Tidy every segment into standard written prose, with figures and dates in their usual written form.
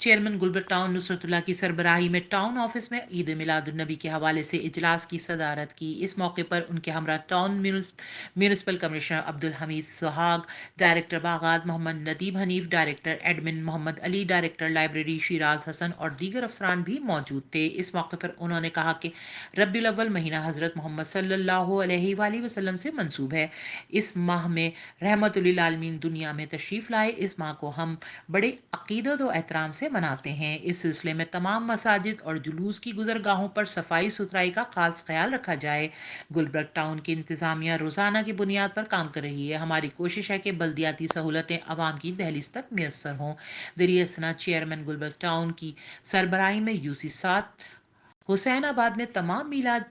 Chairman Gulberg town نصرت اللہ کی سربراہی میں ٹاؤن آفس میں عید میلاد النبی کے حوالے سے اجلاس کی صدارت کی۔ اس موقع پر ان کے ہمراہ town municipal commissioner Abdul Hameed Suhag, director باغات Muhammad Nadeem Hanif, director admin Muhammad Ali, director library Shiraz Hassan اور دیگر افسران بھی موجود تھے۔ اس موقع پر انہوں نے کہا کہ ربیع الاول مہینہ حضرت محمد صلی اللہ علیہ وآلہ وسلم سے منسوب ہے۔ اس ماہ میں رحمت للعالمین دنیا میں تشریف لائے۔ اس ماہ کو ہم بڑے عقیدت و احترام سے مناتے ہیں۔ اس سلسلے میں تمام مساجد اور جلوس کی گزرگاہوں پر صفائی ستھرائی کا خاص خیال رکھا جائے۔ گلبرگ ٹاؤن کی انتظامیہ روزانہ کی بنیاد پر کام کر رہی ہے۔ ہماری کوشش ہے کہ بلدیاتی سہولتیں عوام کی دہلیز تک میسر ہوں۔ ذریعہ اسنا چیئرمین گلبرگ ٹاؤن کی سربراہی میں یوسی 7 حسین آباد میں تمام میلاد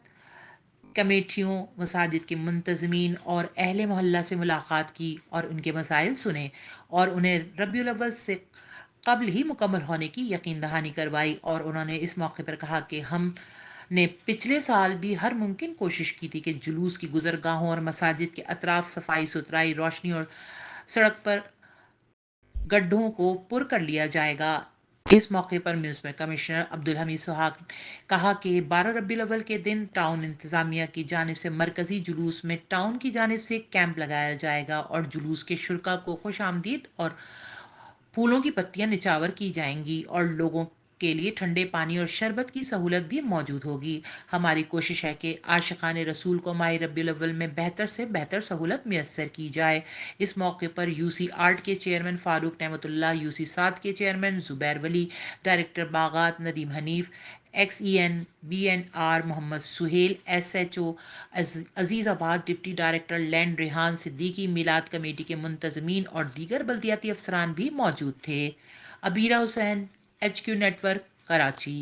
کمیٹیوں، مساجد کے منتظمین اور اہل محلہ سے ملاقات کی اور ان کے مسائل سنے اور انہیں ربیع الاول سے قبل ہی مکمل ہونے کی یقین دہانی کروائی۔ اور انہوں نے اس موقع پر کہا کہ ہم نے پچھلے سال بھی ہر ممکن کوشش کی تھی کہ جلوس کی گزرگاہوں اور مساجد کے اطراف صفائی ستھرائی، روشنی اور سڑک پر گڈھوں کو پر کر لیا جائے گا۔ اس موقع پر میونسپل کمشنر عبدالحمید سہاگ نے کہا کہ 12 ربیع الاول کے دن ٹاؤن انتظامیہ کی جانب سے مرکزی جلوس میں ٹاؤن کی جانب سے کیمپ لگایا جائے گا اور جلوس کے شرکاء کو خوش آمدید اور پھولوں کی پتیاں نچاور کی جائیں گی اور لوگوں کے لیے ٹھنڈے پانی اور شربت کی سہولت بھی موجود ہوگی۔ ہماری کوشش ہے کہ عاشقان رسول کو ماہ ربیع الاول میں بہتر سے بہتر سہولت میسر کی جائے۔ اس موقع پر یوسی 8 کے چیئرمین فاروق نعمت اللہ، یوسی 7 کے چیئرمین زبیر ولی، ڈائریکٹر باغات Nadeem Hanif, X E N B N R Muhammad Sohail, S H O Azizabad, deputy director land Rehan Siddiqui, میلاد کمیٹی کے منتظمین اور دیگر بلدیاتی افسران بھی موجود تھے۔ Abeera Hussain, H Q network, Karachi.